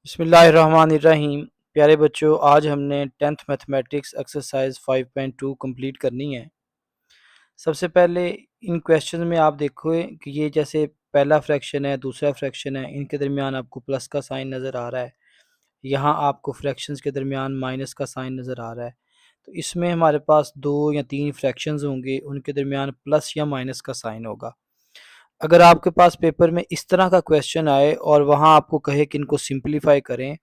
बिस्मिल्लाहिर्रहमानिर्रहीम। प्यारे बच्चों, आज हमने 10th मैथमेटिक्स एक्सरसाइज 5.2 कंप्लीट करनी है। सबसे पहले इन क्वेश्चन में आप देखो कि ये जैसे पहला फ्रैक्शन है, दूसरा फ्रैक्शन है, इनके दरमियान आपको प्लस का साइन नज़र आ रहा है। यहाँ आपको फ्रैक्शंस के दरमियान माइनस का साइन नज़र आ रहा है। तो इसमें हमारे पास 2 या 3 फ्रैक्शंस होंगे, उनके दरमियान प्लस या माइनस का साइन होगा। अगर आपके पास पेपर में इस तरह का क्वेश्चन आए और वहाँ आपको कहे कि इनको सिंप्लीफाई करें,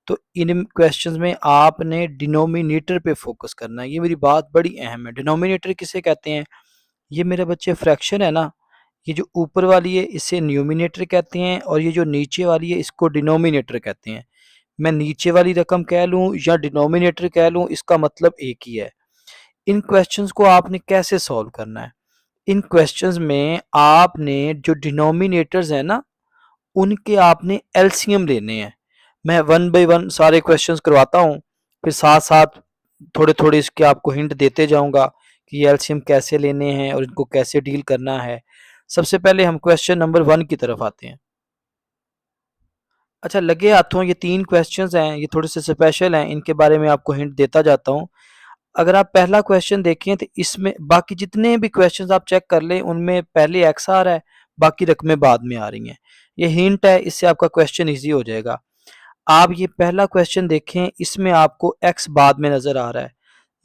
तो इन क्वेश्चंस में आपने डिनोमिनेटर पे फोकस करना है। ये मेरी बात बड़ी अहम है। डिनोमिनेटर किसे कहते हैं? ये मेरे बच्चे फ्रैक्शन है ना, ये जो ऊपर वाली है इसे न्यूमिनेटर कहते हैं और ये जो नीचे वाली है इसको डिनोमिनेटर कहते हैं। मैं नीचे वाली रकम कह लूँ या डिनोमिनेटर कह लूँ, इसका मतलब एक ही है। इन क्वेश्चंस को आपने कैसे सॉल्व करना है? इन क्वेश्चंस में आपने जो डिनोमिनेटर्स हैं ना, उनके आपने एलसीएम लेने हैं। मैं वन बाय वन सारे क्वेश्चंस करवाता हूँ, फिर साथ साथ थोड़े थोड़े इसके आपको हिंट देते जाऊंगा कि ये एलसीएम कैसे लेने हैं और इनको कैसे डील करना है। सबसे पहले हम क्वेश्चन नंबर 1 की तरफ आते हैं। अच्छा, लगे हाथों ये 3 क्वेश्चंस हैं, ये थोड़े से स्पेशल हैं, इनके बारे में आपको हिंट देता जाता हूँ। अगर आप पहला क्वेश्चन देखें तो इसमें बाकी जितने भी क्वेश्चंस आप चेक कर लें उनमें पहले एक्स आ रहा है, बाकी रकमें बाद में आ रही हैं। ये हिंट है, इससे आपका क्वेश्चन इजी हो जाएगा। आप ये पहला क्वेश्चन देखें, इसमें आपको एक्स बाद में नजर आ रहा है।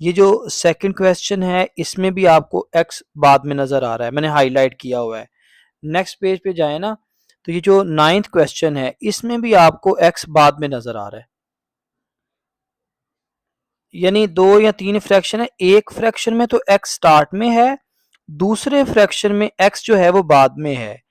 ये जो सेकंड क्वेश्चन है इसमें भी आपको एक्स बाद में नजर आ रहा है, मैंने हाईलाइट किया हुआ है। नेक्स्ट पेज पे जाए ना, तो ये जो नाइन्थ क्वेश्चन है इसमें भी आपको एक्स बाद में नजर आ रहा है। यानी 2 या 3 फ्रैक्शन है, एक फ्रैक्शन में तो एक्स स्टार्ट में है, दूसरे फ्रैक्शन में एक्स जो है वो बाद में है।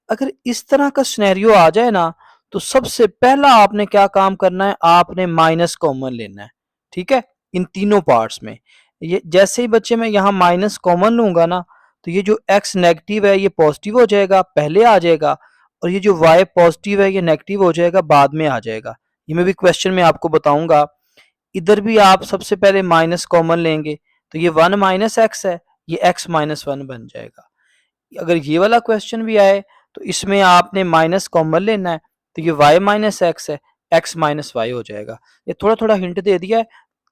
अगर इस तरह का सिनेरियो आ जाए ना, तो सबसे पहला आपने क्या काम करना है, आपने माइनस कॉमन लेना है। ठीक है, इन तीनों पार्ट्स में ये जैसे ही बच्चे मैं यहाँ माइनस कॉमन लूंगा ना, तो ये जो x नेगेटिव है ये पॉजिटिव हो जाएगा, पहले आ जाएगा, और ये जो y पॉजिटिव है ये नेगेटिव हो जाएगा, बाद में आ जाएगा। ये मैं भी क्वेश्चन में आपको बताऊंगा। इधर भी आप सबसे पहले माइनस कॉमन लेंगे, तो ये 1 - x है, ये x-1 बन जाएगा। अगर ये वाला क्वेश्चन भी आए तो इसमें आपने माइनस कॉमन लेना है, तो ये y-x है, x-y हो जाएगा। ये थोड़ा थोड़ा हिंट दे दिया है,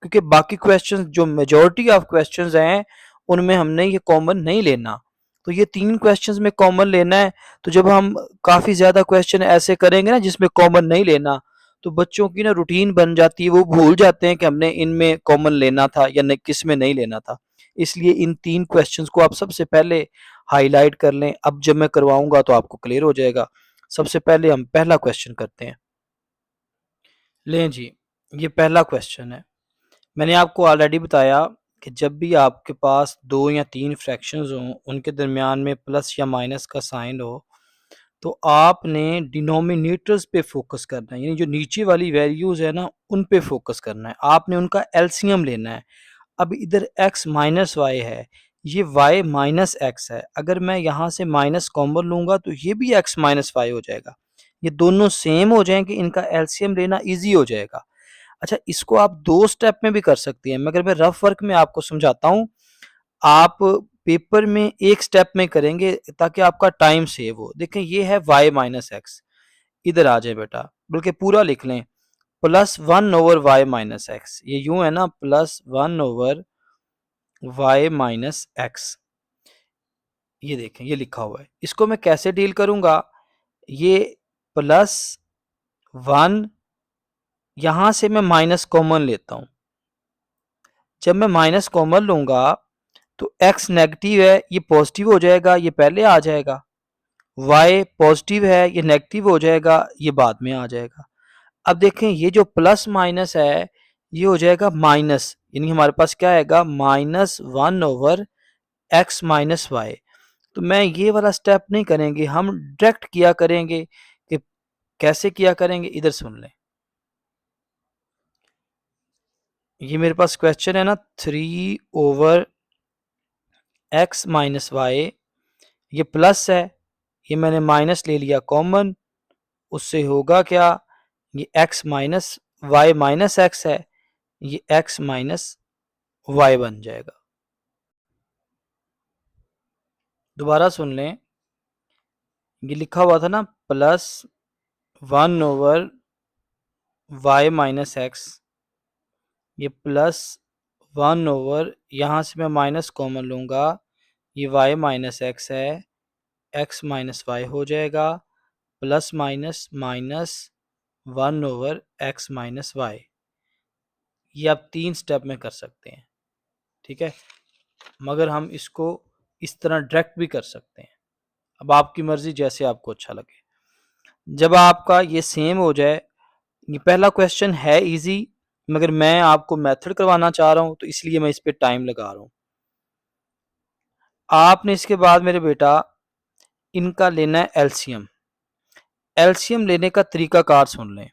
क्योंकि बाकी क्वेश्चंस जो मेजोरिटी ऑफ क्वेश्चंस हैं उनमें हमने ये कॉमन नहीं लेना। तो ये 3 क्वेश्चंस में कॉमन लेना है। तो जब हम काफ़ी ज़्यादा क्वेश्चन ऐसे करेंगे ना जिसमें कॉमन नहीं लेना, तो बच्चों की ना रूटीन बन जाती है, वो भूल जाते हैं कि हमने इनमें कॉमन लेना था या किस में नहीं लेना था। इसलिए इन 3 क्वेश्चंस को आप सबसे पहले हाईलाइट कर लें। अब जब मैं करवाऊंगा तो आपको क्लियर हो जाएगा। सबसे पहले हम पहला क्वेश्चन करते हैं। लें जी, ये पहला क्वेश्चन है। मैंने आपको ऑलरेडी बताया कि जब भी आपके पास 2 या 3 फ्रैक्शंस हों, उनके दरमियान में प्लस या माइनस का साइन हो, तो आपने डिनोमिनेटर्स पे फोकस करना है, यानी जो नीचे वाली वैल्यूज है ना उन पे फोकस करना है, आपने उनका एलसीएम लेना है। अब इधर x-y है, ये y-x है। अगर मैं यहाँ से माइनस कॉमन लूंगा तो ये भी x-y हो जाएगा। ये दोनों सेम हो जाएंगे, इनका एलसीएम लेना इजी हो जाएगा। अच्छा, इसको आप 2 स्टेप में भी कर सकती हैं, मगर मैं रफ वर्क में आपको समझाता हूँ। आप पेपर में एक स्टेप में करेंगे ताकि आपका टाइम सेव हो। देखें, ये है y-x, इधर आ जाए बेटा, बल्कि पूरा लिख लें, +1/y-x। ये यूं है ना, +1/y-x। ये देखें, ये लिखा हुआ है। इसको मैं कैसे डील करूंगा? ये +1, यहां से मैं माइनस कॉमन लेता हूं। जब मैं माइनस कॉमन लूंगा तो x नेगेटिव है, ये पॉजिटिव हो जाएगा, ये पहले आ जाएगा। y पॉजिटिव है, ये नेगेटिव हो जाएगा, ये बाद में आ जाएगा। अब देखें, ये जो प्लस माइनस है ये हो जाएगा माइनस, यानी हमारे पास क्या आएगा, -1/x-y। तो मैं ये वाला स्टेप नहीं करेंगे, हम डायरेक्ट किया करेंगे। कि कैसे किया करेंगे, इधर सुन लें। ये मेरे पास क्वेश्चन है ना, 3/x-y, ये प्लस है, ये मैंने माइनस ले लिया कॉमन, उससे होगा क्या, ये x-y-x है, ये x-y बन जाएगा। दोबारा सुन लें, ये लिखा हुआ था ना, +1/y y माइनस एक्स, ये प्लस 1/, यहाँ से मैं माइनस कॉमन लूँगा, ये y माइनस एक्स है, x माइनस वाई हो जाएगा, plus minus minus 1/x minus y. ये आप 3 स्टेप में कर सकते हैं, ठीक है। मगर हम इसको इस तरह डायरेक्ट भी कर सकते हैं, अब आपकी मर्जी, जैसे आपको अच्छा लगे। जब आपका ये सेम हो जाए, ये पहला क्वेश्चन है इजी, मगर मैं आपको मेथड करवाना चाह रहा हूं, तो इसलिए मैं इस पे टाइम लगा रहा हूं। आपने इसके बाद मेरे बेटा इनका लेना है एलसीएम। एलसीएम लेने का तरीकाकार सुन लें।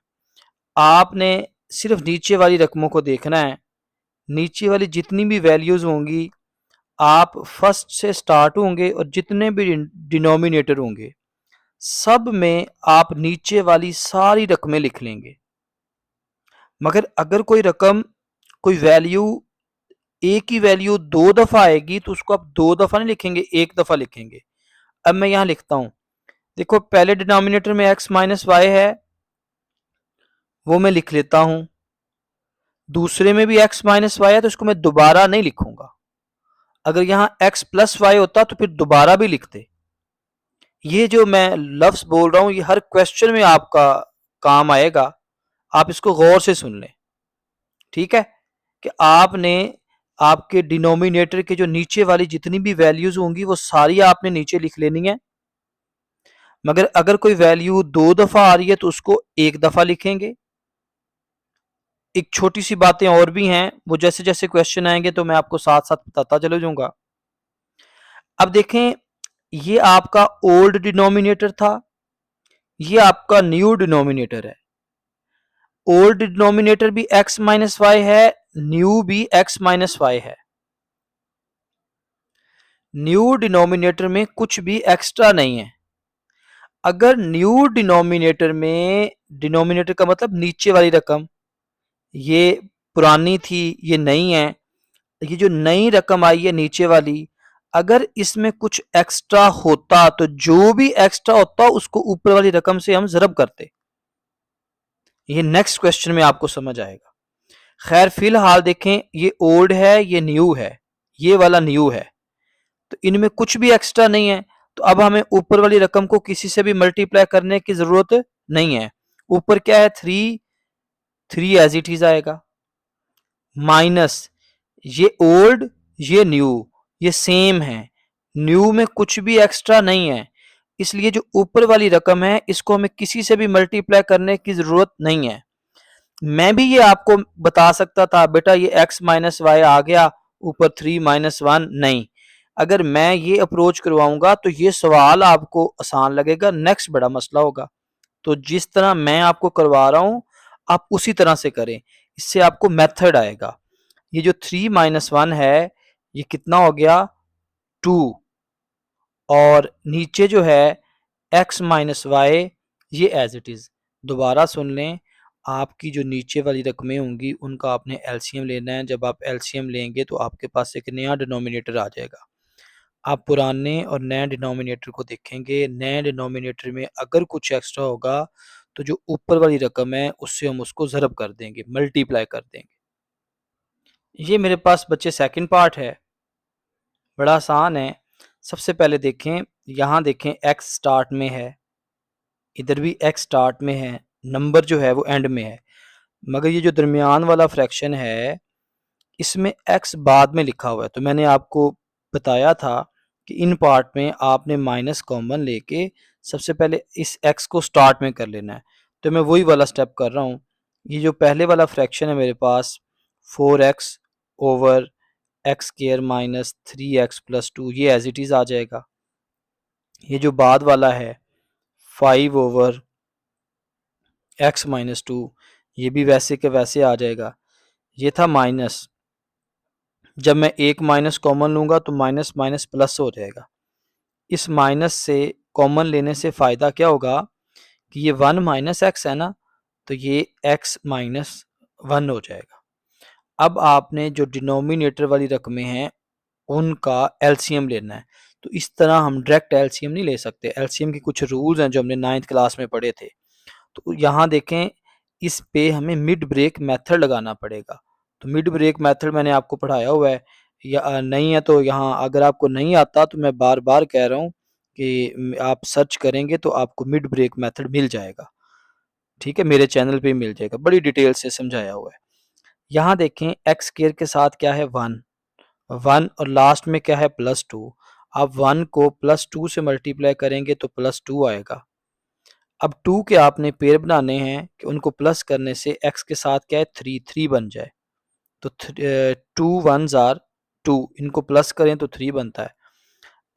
आपने सिर्फ नीचे वाली रकमों को देखना है, नीचे वाली जितनी भी वैल्यूज होंगी, आप फर्स्ट से स्टार्ट होंगे और जितने भी डिनोमिनेटर होंगे सब में आप नीचे वाली सारी रकमें लिख लेंगे। मगर अगर कोई रकम, कोई वैल्यू, एक ही वैल्यू 2 दफा आएगी तो उसको आप 2 दफा नहीं लिखेंगे, 1 दफा लिखेंगे। अब मैं यहां लिखता हूं, देखो पहले डिनोमिनेटर में x माइनस वाई है, वो मैं लिख लेता हूं। दूसरे में भी x माइनस वाई है, तो उसको मैं दोबारा नहीं लिखूंगा। अगर यहां x प्लस वाई होता तो फिर दोबारा भी लिखते। ये जो मैं लफ्ज बोल रहा हूं, ये हर क्वेश्चन में आपका काम आएगा, आप इसको गौर से सुन लें, ठीक है। कि आपने आपके डिनोमिनेटर के जो नीचे वाली जितनी भी वैल्यूज होंगी वो सारी आपने नीचे लिख लेनी है। मगर अगर कोई वैल्यू 2 दफा आ रही है तो उसको 1 दफा लिखेंगे। एक छोटी सी बातें और भी हैं, वो जैसे जैसे क्वेश्चन आएंगे तो मैं आपको साथ साथ बताता चले जाऊंगा। अब देखें, ये आपका ओल्ड डिनोमिनेटर था, ये आपका न्यू डिनोमिनेटर है। ओल्ड डिनोमिनेटर भी x माइनस वाई है, न्यू भी x माइनस वाई है। न्यू डिनोमिनेटर में कुछ भी एक्स्ट्रा नहीं है। अगर न्यू डिनोमिनेटर में, डिनोमिनेटर का मतलब नीचे वाली रकम, ये पुरानी थी, ये नई है, ये जो नई रकम आई है नीचे वाली, अगर इसमें कुछ एक्स्ट्रा होता तो जो भी एक्स्ट्रा होता उसको ऊपर वाली रकम से हम जरब करते। ये नेक्स्ट क्वेश्चन में आपको समझ आएगा। खैर फिलहाल देखें, ये ओल्ड है, ये न्यू है, ये वाला न्यू है, तो इनमें कुछ भी एक्स्ट्रा नहीं है। तो अब हमें ऊपर वाली रकम को किसी से भी मल्टीप्लाई करने की जरूरत नहीं है। ऊपर क्या है, 3, 3 एज इट इज आएगा, माइनस ये ओल्ड, ये न्यू, ये सेम है, न्यू में कुछ भी एक्स्ट्रा नहीं है, इसलिए जो ऊपर वाली रकम है इसको हमें किसी से भी मल्टीप्लाई करने की जरूरत नहीं है। मैं भी ये आपको बता सकता था बेटा ये x माइनस वाई आ गया, ऊपर 3 माइनस 1 नहीं। अगर मैं ये अप्रोच करवाऊंगा तो ये सवाल आपको आसान लगेगा, नेक्स्ट बड़ा मसला होगा। तो जिस तरह मैं आपको करवा रहा हूं आप उसी तरह से करें, इससे आपको मेथड आएगा। ये जो 3 माइनस 1 है, ये कितना हो गया, 2, और नीचे जो है x माइनस वाई, ये एज इट इज। दोबारा सुन लें, आपकी जो नीचे वाली रकमें होंगी उनका आपने एलसीएम लेना है। जब आप एलसीएम लेंगे तो आपके पास एक नया डिनोमिनेटर आ जाएगा। आप पुराने और नए डिनोमिनेटर को देखेंगे, नए डिनोमिनेटर में अगर कुछ एक्स्ट्रा होगा तो जो ऊपर वाली रकम है उससे हम उसको ज़रब कर देंगे, मल्टीप्लाई कर देंगे। ये मेरे पास बच्चे सेकंड पार्ट है, बड़ा आसान है। सबसे पहले देखें, यहाँ देखें x स्टार्ट में है, इधर भी x स्टार्ट में है, नंबर जो है वो एंड में है। मगर ये जो दरमियान वाला फ्रैक्शन है इसमें x बाद में लिखा हुआ है। तो मैंने आपको बताया था कि इन पार्ट में आपने माइनस कॉमन लेके सबसे पहले इस x को स्टार्ट में कर लेना है। तो मैं वही वाला स्टेप कर रहा हूँ। ये जो पहले वाला फ्रैक्शन है मेरे पास 4x over x square minus 3x plus 2, ये एज इट इज़ आ जाएगा। ये जो बाद वाला है 5 ओवर x माइनस 2, ये भी वैसे के वैसे आ जाएगा। ये था माइनस, जब मैं एक माइनस कॉमन लूँगा तो माइनस माइनस प्लस हो जाएगा। इस माइनस से कॉमन लेने से फ़ायदा क्या होगा कि ये 1 माइनस एक्स है ना, तो ये x माइनस 1 हो जाएगा। अब आपने जो डिनोमिनेटर वाली रकमें हैं उनका एलसीएम लेना है। तो इस तरह हम डायरेक्ट एलसीएम नहीं ले सकते, एलसीएम के कुछ रूल्स हैं जो हमने 9th क्लास में पढ़े थे। तो यहाँ देखें, इस पे हमें मिड ब्रेक मेथड लगाना पड़ेगा। तो मिड ब्रेक मेथड मैंने आपको पढ़ाया हुआ है, या नहीं है तो यहाँ अगर आपको नहीं आता तो मैं बार बार कह रहा हूँ कि आप सर्च करेंगे तो आपको मिड ब्रेक मेथड मिल जाएगा। ठीक है, मेरे चैनल पे मिल जाएगा, बड़ी डिटेल से समझाया हुआ है। यहाँ देखें एक्स स्क्वायर के साथ क्या है 1, 1 और लास्ट में क्या है +2। आप 1 को +2 से मल्टीप्लाई करेंगे तो +2 आएगा। अब 2 के आपने पेयर बनाने हैं कि उनको प्लस करने से x के साथ क्या है 3, 3 बन जाए। तो 2 1s आर 2, इनको प्लस करें तो 3 बनता है।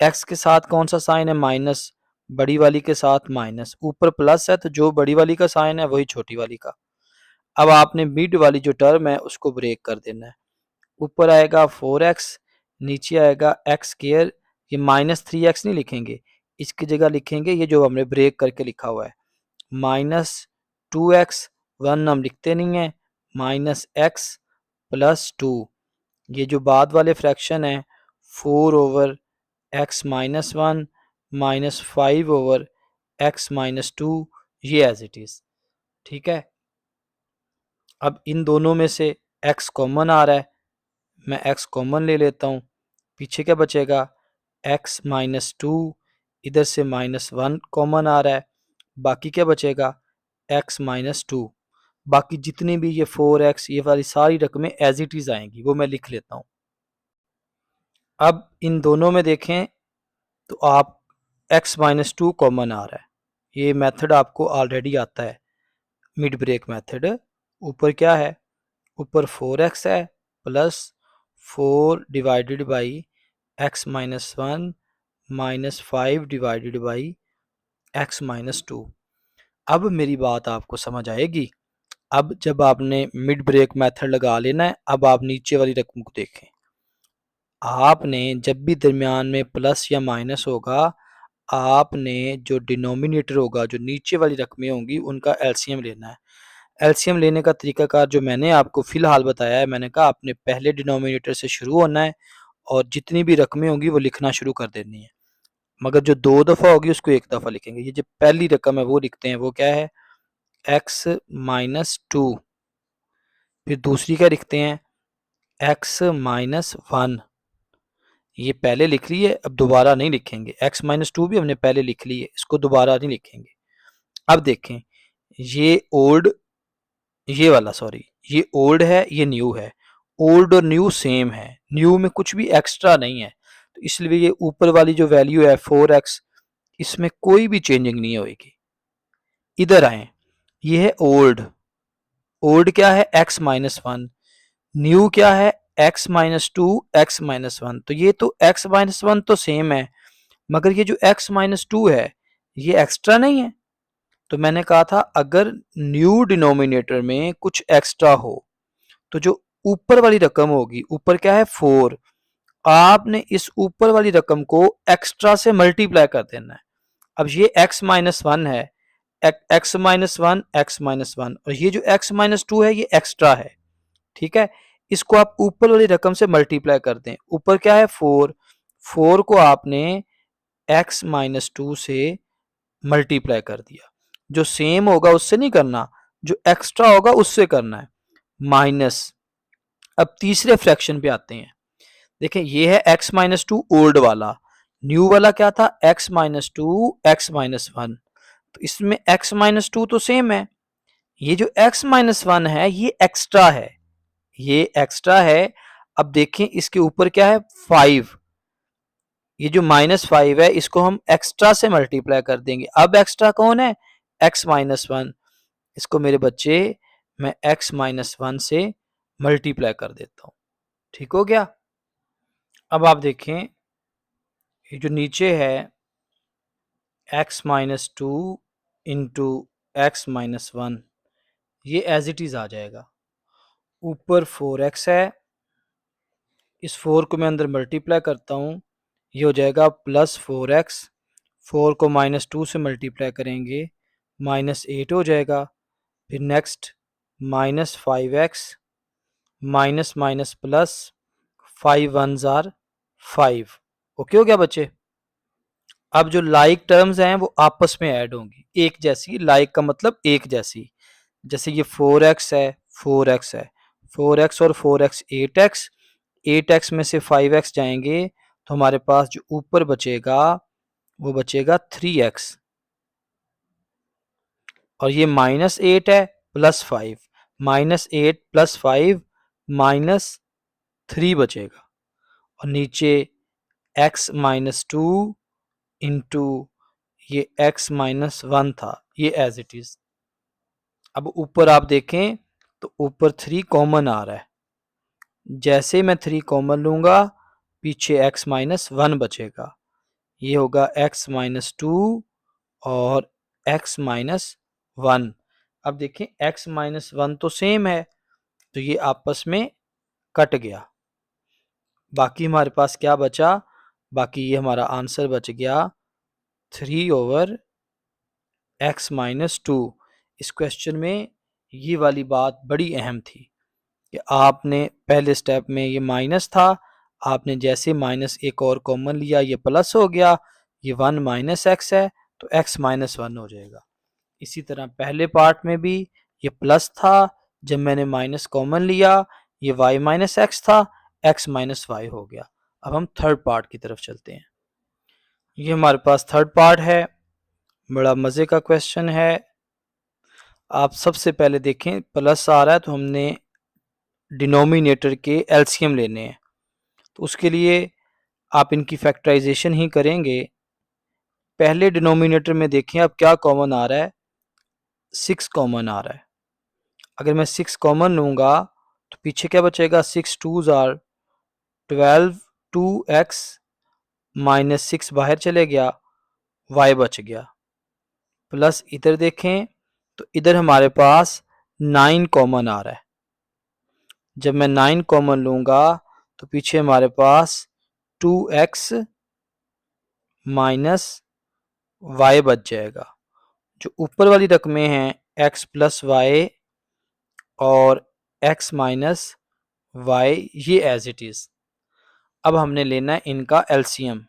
x के साथ कौन सा साइन है माइनस, बड़ी वाली के साथ माइनस, ऊपर प्लस है तो जो बड़ी वाली का साइन है वही छोटी वाली का। अब आपने मिड वाली जो टर्म है उसको ब्रेक कर देना है। ऊपर आएगा 4x, नीचे आएगा एक्स स्क्वायर। ये -3x नहीं लिखेंगे, इसकी जगह लिखेंगे ये जो हमने ब्रेक करके लिखा हुआ है -2x, 1 हम लिखते नहीं है, -x +2। ये जो बाद वाले फ्रैक्शन है 4/x -1 -5/x -2, ये एज इट इज। ठीक है, अब इन दोनों में से x कॉमन आ रहा है, मैं x कॉमन ले लेता हूँ। पीछे क्या बचेगा x -2, इधर से -1 कॉमन आ रहा है, बाकी क्या बचेगा x -2। बाकी जितनी भी ये 4x ये वाली सारी रकमें एज इट इज आएंगी, वो मैं लिख लेता हूँ। अब इन दोनों में देखें तो आप x -2 कॉमन आ रहा है, ये मेथड आपको ऑलरेडी आता है मिड ब्रेक मेथड। ऊपर क्या है, ऊपर 4x है plus 4 divided by x -1 -5 divided by x -2। अब मेरी बात आपको समझ आएगी। अब जब आपने मिड ब्रेक मेथड लगा लेना है, अब आप नीचे वाली रकम को देखें। आपने जब भी दरमियान में प्लस या माइनस होगा, आपने जो डिनोमिनेटर होगा, जो नीचे वाली रकमें होंगी, उनका एलसीएम लेना है। एलसीएम लेने का तरीकाकार जो मैंने आपको फ़िलहाल बताया है, मैंने कहा आपने पहले डिनोमिनेटर से शुरू होना है और जितनी भी रकमें होंगी वो लिखना शुरू कर देनी है। मगर जो 2 दफ़ा होगी उसको 1 दफ़ा लिखेंगे। ये जो पहली रकम है वो लिखते हैं, वो क्या है x -2। फिर दूसरी क्या लिखते हैं x -1। ये पहले लिख ली है, अब दोबारा नहीं लिखेंगे। x -2 भी हमने पहले लिख ली है, इसको दोबारा नहीं लिखेंगे। अब देखें ये ओल्ड, ये वाला सॉरी, ये ओल्ड है, ये न्यू है। ओल्ड और न्यू सेम है, न्यू में कुछ भी एक्स्ट्रा नहीं है, तो इसलिए ये ऊपर वाली जो वैल्यू है 4x, इसमें कोई भी चेंजिंग नहीं होगी। इधर आए, ये है ओल्ड। ओल्ड क्या है x -1, न्यू क्या है x -2 x -1। तो ये तो x -1 तो सेम है, मगर ये जो x -2 है ये एक्स्ट्रा नहीं है। तो मैंने कहा था अगर न्यू डिनोमिनेटर में कुछ एक्स्ट्रा हो तो जो ऊपर वाली रकम होगी, ऊपर क्या है 4, आपने इस ऊपर वाली रकम को एक्स्ट्रा से मल्टीप्लाई कर देना है। अब ये x -1 है, x -1 x -1, और ये जो x -2 है ये एक्स्ट्रा है। ठीक है, इसको आप ऊपर वाली रकम से मल्टीप्लाई कर दें। ऊपर क्या है 4, 4 को आपने x -2 से मल्टीप्लाई कर दिया। जो सेम होगा उससे नहीं करना, जो एक्स्ट्रा होगा उससे करना है, माइनस। अब तीसरे फ्रैक्शन पे आते हैं। देखें ये है x -2 ओल्ड वाला, न्यू वाला क्या था x -2 x -1। तो इसमें x -2 तो सेम है, ये जो x -1 है ये एक्स्ट्रा है, ये एक्स्ट्रा है। अब देखें इसके ऊपर क्या है 5, ये जो -5 है इसको हम एक्स्ट्रा से मल्टीप्लाई कर देंगे। अब एक्स्ट्रा कौन है x -1, इसको मेरे बच्चे मैं x -1 से मल्टीप्लाई कर देता हूँ। ठीक हो गया। अब आप देखें ये जो नीचे है x -2 इंटू x -1, ये एज इट इज आ जाएगा। ऊपर 4x है, इस 4 को मैं अंदर मल्टीप्लाई करता हूँ, ये हो जाएगा +4x। 4 को -2 से मल्टीप्लाई करेंगे -8 हो जाएगा। फिर next -5x minus minus plus 5 1s are 5। Okay हो गया बच्चे। अब जो लाइक टर्म्स हैं वो आपस में ऐड होंगी, एक जैसी, लाइक का मतलब एक जैसी। जैसे ये 4x है, 4x है, 4x और 4x 8x, 8x में से 5x जाएंगे तो हमारे पास जो ऊपर बचेगा वो बचेगा 3x, और ये -8 है +5, -8 +5 -3 बचेगा, और नीचे x-2 इंटू ये x-1 था, ये एज इट इज। अब ऊपर आप देखें तो ऊपर 3 कॉमन आ रहा है, जैसे मैं 3 कॉमन लूंगा पीछे x-1 बचेगा, ये होगा x-2 और x-1। अब देखें x-1 तो सेम है, तो ये आपस में कट गया, बाकी हमारे पास क्या बचा, बाकी ये हमारा आंसर बच गया 3/x-2। इस क्वेश्चन में ये वाली बात बड़ी अहम थी कि आपने पहले स्टेप में ये माइनस था, आपने जैसे माइनस एक और कॉमन लिया ये प्लस हो गया, ये 1 - x है तो x-1 हो जाएगा। इसी तरह पहले पार्ट में भी ये प्लस था, जब मैंने माइनस कॉमन लिया ये y - x था, x-y हो गया। अब हम थर्ड पार्ट की तरफ चलते हैं। ये हमारे पास थर्ड पार्ट है, बड़ा मज़े का क्वेश्चन है। आप सबसे पहले देखें प्लस आ रहा है तो हमने डिनोमिनेटर के एलसीएम लेने हैं, तो उसके लिए आप इनकी फैक्टराइजेशन ही करेंगे। पहले डिनोमिनेटर में देखें अब क्या कॉमन आ रहा है, 6 कॉमन आ रहा है। अगर मैं 6 कॉमन लूँगा तो पीछे क्या बचेगा, 6 2s आर 12, 2x -6 बाहर चले गया, y बच गया। प्लस इधर देखें तो इधर हमारे पास 9 कॉमन आ रहा है, जब मैं 9 कॉमन लूँगा तो पीछे हमारे पास 2x -y बच जाएगा। जो ऊपर वाली रकमें हैं x + y और x - y, ये एज इट इज़। अब हमने लेना है इनका एलसीएम।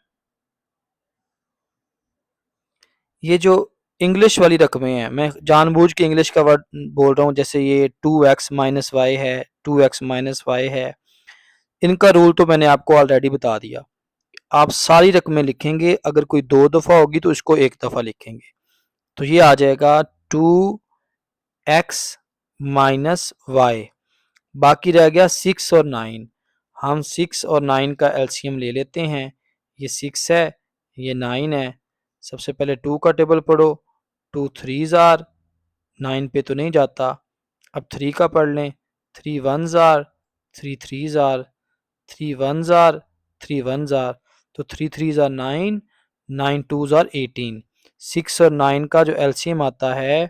ये जो इंग्लिश वाली रकमें हैं, मैं जानबूझ के इंग्लिश का वर्ड बोल रहा हूँ, जैसे ये 2x - y है, 2x - y है, इनका रूल तो मैंने आपको ऑलरेडी बता दिया। आप सारी रकमें लिखेंगे, अगर कोई 2 दफ़ा होगी तो इसको 1 दफ़ा लिखेंगे, तो ये आ जाएगा 2x - y। बाकी रह गया 6 और 9। हम 6 और 9 का एलसीएम ले लेते हैं। ये 6 है, ये 9 है। सबसे पहले 2 का टेबल पढ़ो, 2 3s आर, 9 पे तो नहीं जाता। अब 3 का पढ़ लें, 3 1s are, 3 3s are, 3 1s are, 3 1s are, तो 3 3s आर 9, 9 2s आर 18। 6 और 9 का जो एलसीएम आता है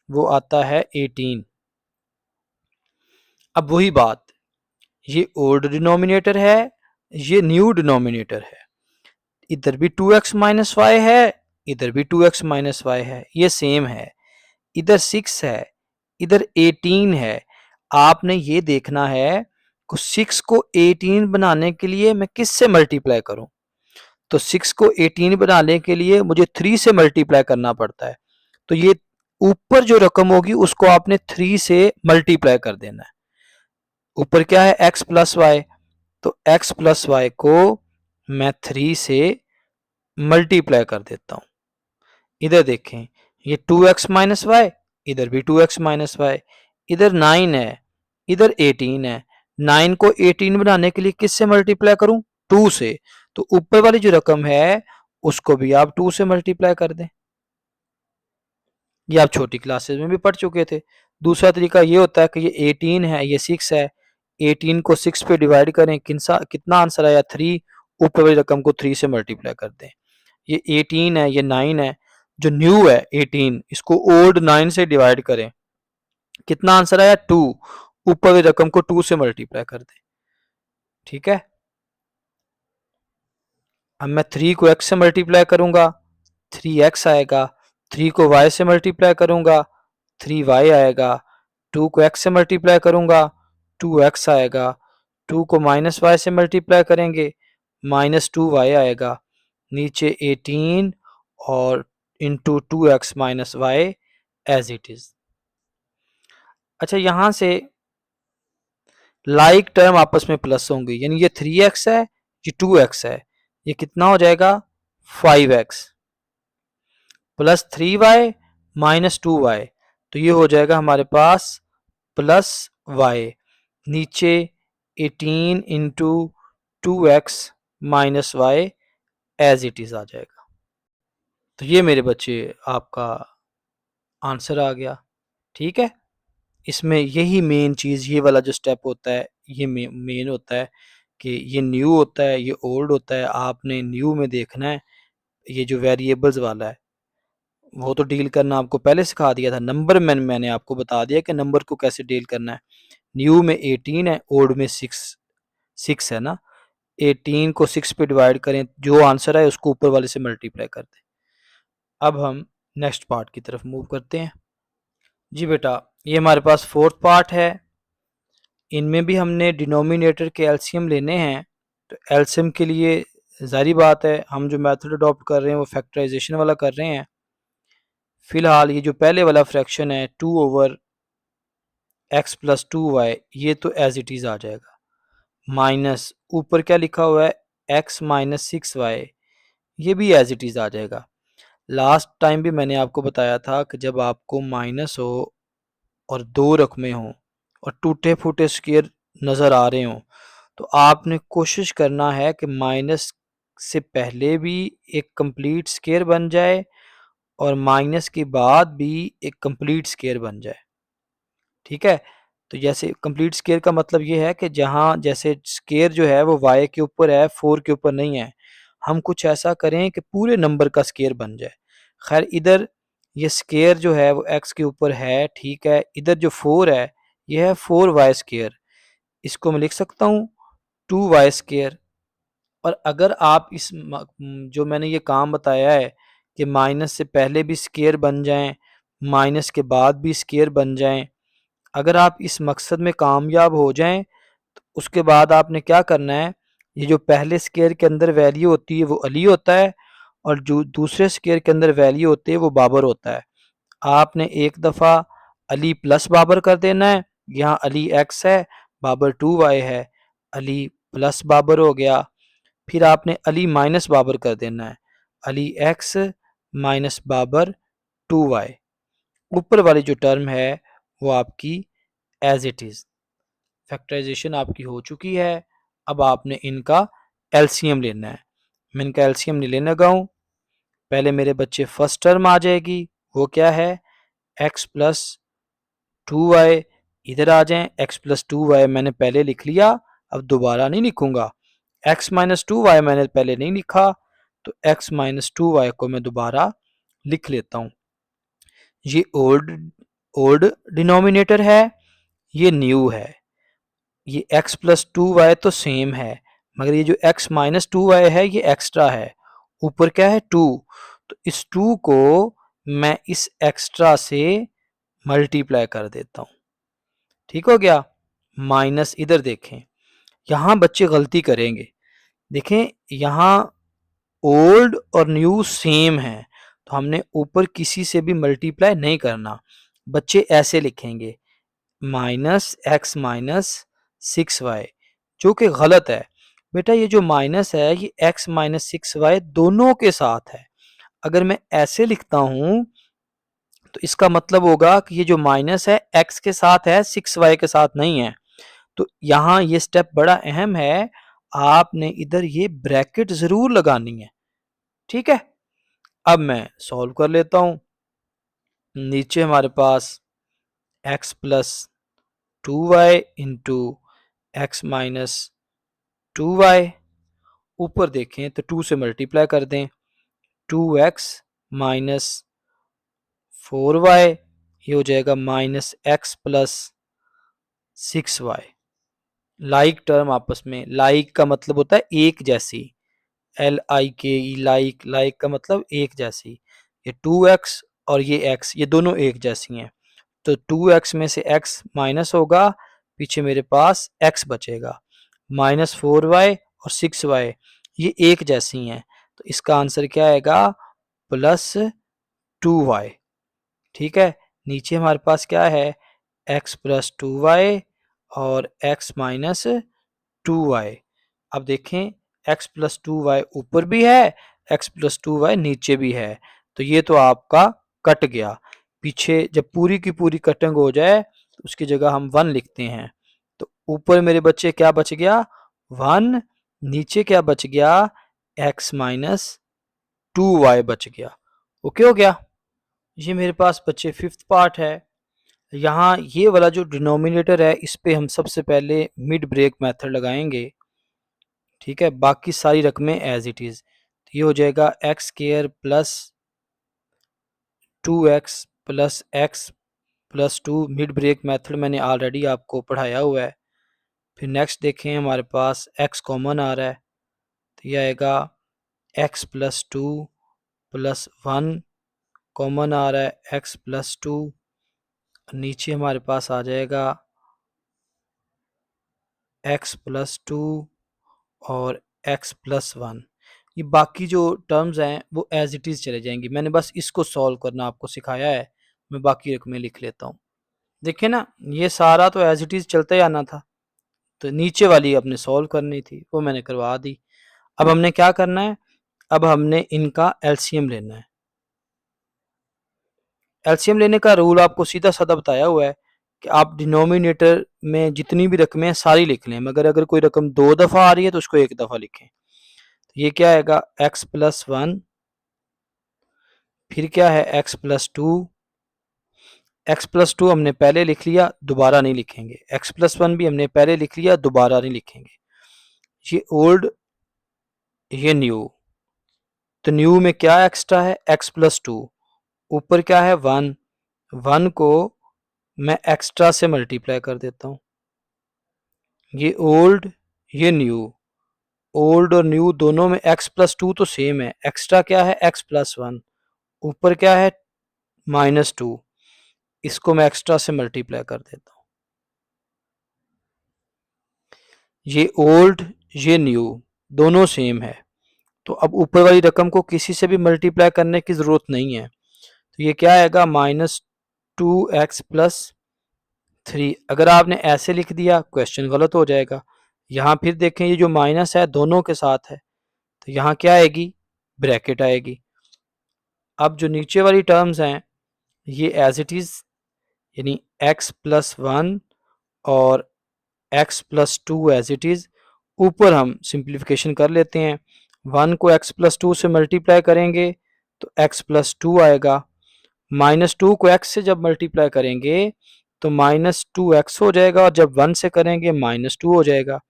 वो आता है 18। अब वही बात, ये ओल्ड डिनोमिनेटर है, ये न्यू डिनोमिनेटर है। इधर भी 2x - y है, इधर भी 2x - y है, ये सेम है। इधर 6 है, इधर 18 है। आपने ये देखना है कि 6 को 18 बनाने के लिए मैं किससे मल्टीप्लाई करूं, तो 6 को 18 बनाने के लिए मुझे 3 से मल्टीप्लाई करना पड़ता है। तो ये ऊपर जो रकम होगी उसको आपने 3 से मल्टीप्लाई कर देना है। ऊपर क्या है, x + y, तो x + y को मैं 3 से मल्टीप्लाई कर देता हूं। इधर देखें, ये 2x - y, इधर भी 2x - y, इधर 9 है, इधर 18 है। 9 को 18 बनाने के लिए किससे मल्टीप्लाई करूं, 2 से, तो ऊपर वाली जो रकम है उसको भी आप 2 से मल्टीप्लाई कर दें। ये आप छोटी क्लासेस में भी पढ़ चुके थे। दूसरा तरीका ये होता है कि ये 18 है, ये 6 है, 18 को 6 पे डिवाइड करें, कितना आंसर आया 3, ऊपर वाली रकम को 3 से मल्टीप्लाई कर दें। ये 18 है, ये 9 है, जो न्यू है 18, इसको ओल्ड 9 से डिवाइड करें, कितना आंसर आया 2, ऊपर वाली रकम को 2 से मल्टीप्लाई कर दें। ठीक है, अब मैं 3 को x से मल्टीप्लाई करूंगा, 3x आएगा। 3 को y से मल्टीप्लाई करूंगा, 3y आएगा। 2 को x से मल्टीप्लाई करूंगा, 2x आएगा। 2 को -y से मल्टीप्लाई करेंगे, -2y आएगा। नीचे 18 और into 2x - y as it is. अच्छा, यहां से लाइक टर्म आपस में प्लस होंगे, यानी ये 3x है, ये 2x है, ये कितना हो जाएगा 5x plus 3y minus 2y, तो ये हो जाएगा हमारे पास प्लस y, नीचे 18 into 2x minus y as it is आ जाएगा। तो ये मेरे बच्चे आपका आंसर आ गया। ठीक है, इसमें यही मेन चीज़, ये वाला जो स्टेप होता है ये मेन होता है कि ये न्यू होता है, ये ओल्ड होता है। आपने न्यू में देखना है, ये जो वेरिएबल्स वाला है वो तो डील करना आपको पहले सिखा दिया था। नंबर मैंने आपको बता दिया कि नंबर को कैसे डील करना है। न्यू में 18 है, ओल्ड में 6 है ना। 18 को 6 पे डिवाइड करें, जो आंसर है उसको ऊपर वाले से मल्टीप्लाई कर दें। अब हम नेक्स्ट पार्ट की तरफ मूव करते हैं। जी बेटा, ये हमारे पास फोर्थ पार्ट है। इनमें भी हमने डिनोमिनेटर के एलसीएम लेने हैं। तो एलसीएम के लिए जारी बात है, हम जो मेथड अडॉप्ट कर रहे हैं वो फैक्टराइजेशन वाला कर रहे हैं। फिलहाल ये जो पहले वाला फ्रैक्शन है 2/x प्लस 2y, ये तो एज इट इज़ आ जाएगा। माइनस ऊपर क्या लिखा हुआ है x माइनस 6y, ये भी एज इट इज़ आ जाएगा। लास्ट टाइम भी मैंने आपको बताया था कि जब आपको माइनस हो और दो रकमें हों और टूटे फूटे स्क्वायर नज़र आ रहे हों, तो आपने कोशिश करना है कि माइनस से पहले भी एक कंप्लीट स्क्वायर बन जाए और माइनस के बाद भी एक कंप्लीट स्क्वायर बन जाए। ठीक है, तो जैसे कंप्लीट स्क्वायर का मतलब ये है कि जहाँ जैसे स्क्वायर जो है वो y के ऊपर है, 4 के ऊपर नहीं है। हम कुछ ऐसा करें कि पूरे नंबर का स्क्वायर बन जाए। खैर, इधर ये स्क्वायर जो है वो x के ऊपर है, ठीक है। इधर जो 4 है ये है 4y स्क्वायर, इसको मैं लिख सकता हूँ 2y स्क्वायर। और अगर आप जो मैंने ये काम बताया है कि माइनस से पहले भी स्क्वायर बन जाएं, माइनस के बाद भी स्क्वायर बन जाएं, अगर आप इस मकसद में कामयाब हो जाएं तो उसके बाद आपने क्या करना है, ये जो पहले स्क्वायर के अंदर वैल्यू होती है वो अली होता है और जो दूसरे स्क्वायर के अंदर वैल्यू होती है वो बाबर होता है। आपने एक दफ़ा अली प्लस बाबर कर देना है, यहाँ अली x है, बाबर 2y है, अली प्लस बाबर हो गया। फिर आपने अली माइनस बाबर कर देना है, Ali x minus Babar 2y। ऊपर वाली जो टर्म है वो आपकी एज इट इज़ फैक्टराइजेशन आपकी हो चुकी है। अब आपने इनका एलसीएम लेना है। मैं इनका एलसीएम नहीं लेने लगा हूँ, पहले मेरे बच्चे फर्स्ट टर्म आ जाएगी, वो क्या है x प्लस 2y। इधर आ जाएं, x प्लस 2y मैंने पहले लिख लिया, अब दोबारा नहीं लिखूंगा। x माइनस 2y मैंने पहले नहीं लिखा, तो x माइनस 2y को मैं दोबारा लिख लेता हूँ। ये ओल्ड ओल्ड डिनोमिनेटर है, ये न्यू है। ये x प्लस 2y तो सेम है, मगर ये जो x माइनस 2y है ये एक्स्ट्रा है। ऊपर क्या है 2, तो इस 2 को मैं इस एक्स्ट्रा से मल्टीप्लाई कर देता हूँ। ठीक हो गया। माइनस इधर देखें, यहाँ बच्चे गलती करेंगे। देखें यहाँ ओल्ड और न्यू सेम है, तो हमने ऊपर किसी से भी मल्टीप्लाई नहीं करना। बच्चे ऐसे लिखेंगे माइनस एक्स माइनस 6y, जो कि गलत है। बेटा ये जो माइनस है ये x माइनस 6y दोनों के साथ है। अगर मैं ऐसे लिखता हूं तो इसका मतलब होगा कि ये जो माइनस है x के साथ है, 6y के साथ नहीं है। तो यहाँ ये स्टेप बड़ा अहम है, आपने इधर ये ब्रैकेट जरूर लगानी है। ठीक है, अब मैं सॉल्व कर लेता हूं। नीचे हमारे पास x plus 2y into x minus 2y, ऊपर देखें तो 2 से मल्टीप्लाई कर दें, 2x माइनस 4y, ये हो जाएगा minus x plus 6y। Like term आपस में, लाइक का मतलब होता है एक जैसी, LIKE लाइक, लाइक का मतलब एक जैसी। ये 2x और ये x, ये दोनों एक जैसी हैं, तो 2x में से x माइनस होगा, पीछे मेरे पास x बचेगा। माइनस 4y और 6y ये एक जैसी हैं, तो इसका आंसर क्या आएगा प्लस 2y। ठीक है, नीचे हमारे पास क्या है x प्लस 2y और x माइनस 2y। अब देखें x प्लस 2y ऊपर भी है, x प्लस 2y नीचे भी है, तो ये तो आपका कट गया। पीछे जब पूरी की पूरी कटिंग हो जाए तो उसकी जगह हम 1 लिखते हैं। तो ऊपर मेरे बच्चे क्या बच गया 1, नीचे क्या बच गया x माइनस 2y बच गया। ओके हो गया। ये मेरे पास बच्चे 5th पार्ट है। यहाँ ये वाला जो डिनोमिनेटर है इस पे हम सबसे पहले मिड ब्रेक मेथड लगाएंगे। ठीक है, बाकी सारी रकमें एज इट इज। तो ये हो जाएगा x square plus 2x plus x plus 2। Mid break method मैंने ऑलरेडी आपको पढ़ाया हुआ है। फिर नेक्स्ट देखें हमारे पास x कॉमन आ रहा है, तो ये आएगा x प्लस 2 प्लस 1 कॉमन आ रहा है x प्लस 2। नीचे हमारे पास आ जाएगा x प्लस 2 और x प्लस 1। ये बाकी जो टर्म्स हैं वो एज इट इज़ चले जाएंगी। मैंने बस इसको सॉल्व करना आपको सिखाया है, मैं बाकी रकमें लिख लेता हूँ। देखिए ना, ये सारा तो एज इट इज़ चलता ही आना था, तो नीचे वाली अपने सॉल्व करनी थी, वो मैंने करवा दी। अब हमने क्या करना है, अब हमने इनका एलसीएम लेना है। एलसीएम लेने का रूल आपको सीधा साधा बताया हुआ है कि आप डिनोमिनेटर में जितनी भी रकमें हैं सारी लिख लें, मगर अगर कोई रकम 2 दफ़ा आ रही है तो उसको 1 दफ़ा लिखें। तो ये क्या आएगा x प्लस 1, फिर क्या है x प्लस 2। x प्लस 2 हमने पहले लिख लिया, दोबारा नहीं लिखेंगे। x प्लस 1 भी हमने पहले लिख लिया, दोबारा नहीं लिखेंगे। ये ओल्ड, ये न्यू। तो न्यू में क्या एक्स्ट्रा है x प्लस 2, ऊपर क्या है 1, 1 को मैं एक्स्ट्रा से मल्टीप्लाई कर देता हूँ। ये ओल्ड, ये न्यू। ओल्ड और न्यू दोनों में x प्लस 2 तो सेम है, एक्स्ट्रा क्या है x प्लस 1, ऊपर क्या है माइनस 2, इसको मैं एक्स्ट्रा से मल्टीप्लाई कर देता हूँ। ये ओल्ड, ये न्यू दोनों सेम है, तो अब ऊपर वाली रकम को किसी से भी मल्टीप्लाई करने की ज़रूरत नहीं है। तो ये क्या आएगा माइनस 2x प्लस 3। अगर आपने ऐसे लिख दिया क्वेश्चन गलत हो जाएगा। यहाँ फिर देखें ये जो माइनस है दोनों के साथ है, तो यहाँ क्या आएगी ब्रैकेट आएगी। अब जो नीचे वाली टर्म्स हैं ये एज इट इज़, यानी x प्लस 1 और x plus 2 as it is. ऊपर हम सिंप्लीफिकेशन कर लेते हैं, 1 को x प्लस 2 से मल्टीप्लाई करेंगे तो x प्लस 2 आएगा, माइनस 2 को x से जब मल्टीप्लाई करेंगे तो माइनस 2x हो जाएगा, और जब 1 से करेंगे माइनस 2 हो जाएगा।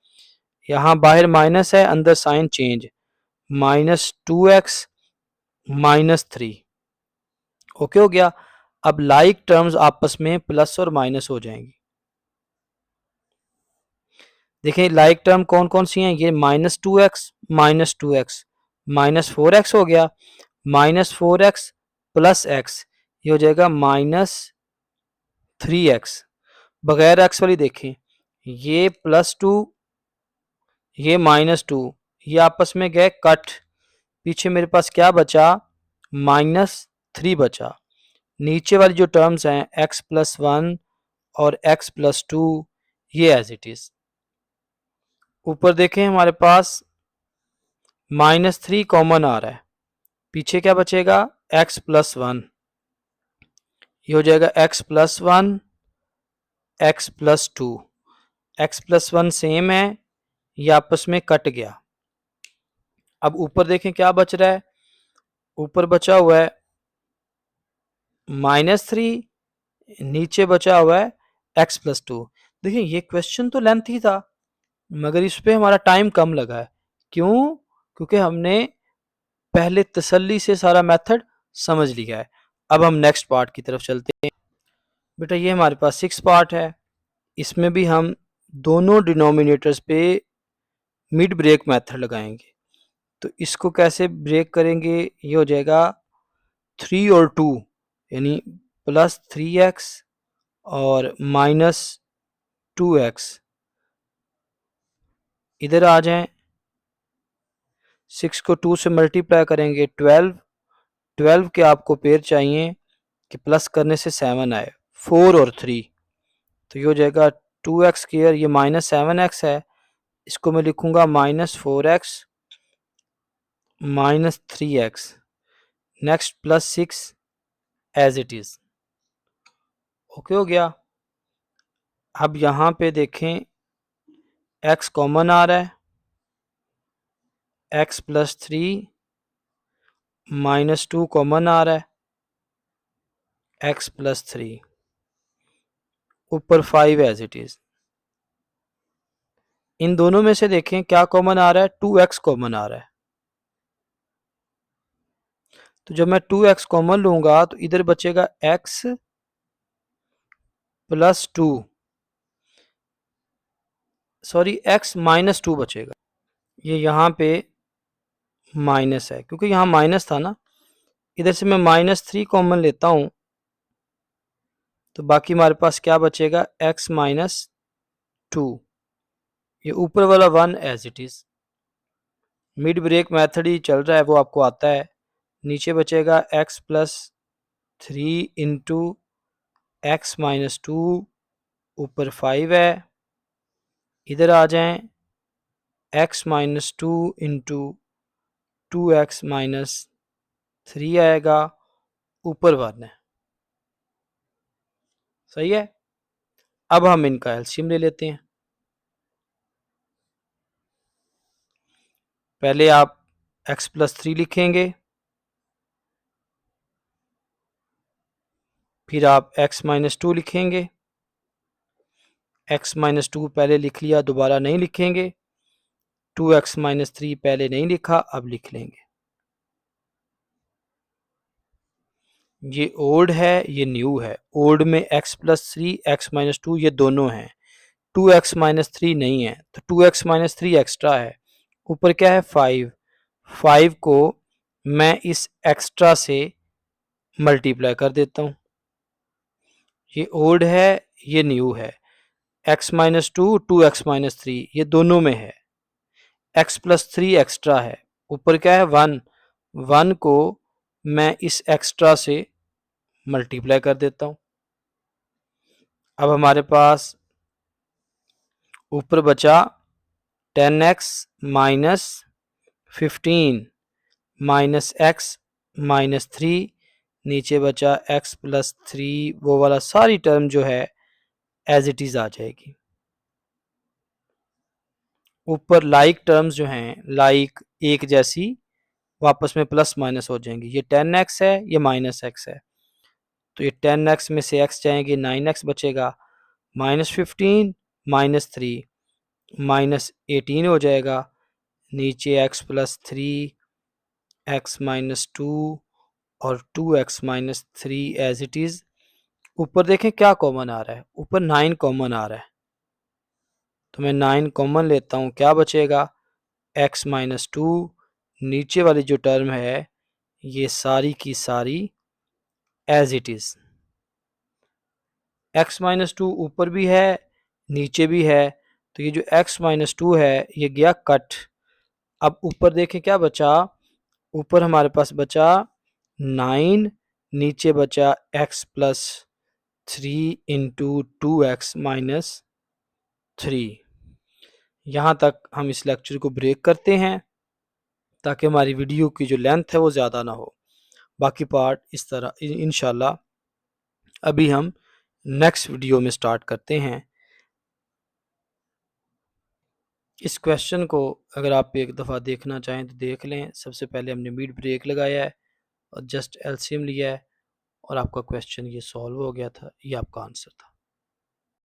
यहाँ बाहर माइनस है, अंदर sign change, minus 2x minus 3। Okay हो गया। अब लाइक टर्म्स आपस में प्लस और माइनस हो जाएंगी। देखिए लाइक टर्म कौन कौन सी हैं, ये minus 2x minus 2x minus 4x हो गया, माइनस 4x प्लस x ये हो जाएगा माइनस 3x। बगैर x वाली देखें, ये प्लस 2 ये माइनस 2, ये आपस में गए कट, पीछे मेरे पास क्या बचा माइनस 3 बचा। नीचे वाली जो टर्म्स हैं x प्लस 1 और x प्लस 2 ये एज इट इज। ऊपर देखें हमारे पास माइनस 3 कॉमन आ रहा है, पीछे क्या बचेगा x प्लस 1, ये हो जाएगा x plus 1 x plus 2। x plus 1 same है, ये आपस में कट गया। अब ऊपर देखें क्या बच रहा है, ऊपर बचा हुआ है माइनस 3, नीचे बचा हुआ है x प्लस 2। देखिए ये क्वेश्चन तो लेंथी था, मगर इस पे हमारा टाइम कम लगा है। क्यों? क्योंकि हमने पहले तसल्ली से सारा मेथड समझ लिया है। अब हम नेक्स्ट पार्ट की तरफ चलते हैं। बेटा ये हमारे पास 6 पार्ट है, इसमें भी हम दोनों डिनोमिनेटर्स पे मिड ब्रेक मेथड लगाएंगे। तो इसको कैसे ब्रेक करेंगे, ये हो जाएगा 3 और 2 यानी प्लस 3x और माइनस 2x। इधर आ जाएं, 6 को 2 से मल्टीप्लाई करेंगे 12, 12 के आपको पेयर चाहिए कि प्लस करने से 7 आए, 4 और 3। तो ये हो जाएगा 2x स्क्वायर, ये -7x है, इसको मैं लिखूंगा -4x -3x, next +6 as it is. Okay हो गया। अब यहाँ पे देखें x कॉमन आ रहा है, x +3 -2 कॉमन आ रहा है, x +3 ऊपर 5 एज इट इज। इन दोनों में से देखें क्या कॉमन आ रहा है, 2x कॉमन आ रहा है। तो जब मैं 2x कॉमन लूंगा तो इधर बचेगा x +2, सॉरी x -2 बचेगा। ये यहाँ पे माइनस है क्योंकि यहाँ माइनस था ना, इधर से मैं -3 कॉमन लेता हूँ तो बाकी हमारे पास क्या बचेगा, x -2, ये ऊपर वाला 1 as it is. Mid break method ही चल रहा है, वो आपको आता है। नीचे बचेगा x +3 इंटू x -2, ऊपर 5 है। इधर आ जाएं, x -2 इंटू 2x -3 आएगा, ऊपर 1 है। सही है। अब हम इनका एलसीएम ले लेते हैं। पहले आप x +3 लिखेंगे, फिर आप x -2 लिखेंगे। x -2 पहले लिख लिया, दोबारा नहीं लिखेंगे। 2x -3 पहले नहीं लिखा, अब लिख लेंगे। ये ओल्ड है, ये न्यू है। ओल्ड में x +3 x -2 ये दोनों हैं, 2x -3 नहीं है, तो 2x -3 एक्स्ट्रा है। ऊपर क्या है, 5। 5 को मैं इस एक्स्ट्रा से मल्टीप्लाई कर देता हूँ। ये ओल्ड है, ये न्यू है। x -2 2x -3 ये दोनों में है। x +3 एक्स्ट्रा है, ऊपर क्या है, 1। 1 को मैं इस एक्स्ट्रा से मल्टीप्लाई कर देता हूँ। अब हमारे पास ऊपर बचा 10x -15 -x -3, नीचे बचा x +3, वो वाला सारी टर्म जो है एज इट इज आ जाएगी। ऊपर लाइक टर्म्स जो हैं, लाइक एक जैसी, वापस में प्लस माइनस हो जाएंगी। ये 10x है, ये -x है, तो ये 10x में से x जाएंगे, 9x बचेगा। -15 -3 -18 हो जाएगा। नीचे x +3 x -2 और 2x -3 एज इट इज। ऊपर देखें क्या कॉमन आ रहा है, ऊपर 9 कॉमन आ रहा है, तो मैं 9 कॉमन लेता हूँ, क्या बचेगा, x -2। नीचे वाली जो टर्म है ये सारी की सारी एज इट इज। x -2 ऊपर भी है, नीचे भी है, तो ये जो x -2 है ये गया कट। अब ऊपर देखें क्या बचा, ऊपर हमारे पास बचा 9, नीचे बचा x +3 इंटू 2x -3। यहाँ तक हम इस लेक्चर को ब्रेक करते हैं ताकि हमारी वीडियो की जो लेंथ है वो ज़्यादा ना हो। बाकी पार्ट इस तरह इंशाल्लाह अभी हम नेक्स्ट वीडियो में स्टार्ट करते हैं। इस क्वेश्चन को अगर आप एक दफ़ा देखना चाहें तो देख लें। सबसे पहले हमने मिड ब्रेक लगाया है और जस्ट एलसीएम लिया है और आपका क्वेश्चन ये सॉल्व हो गया था, ये आपका आंसर था।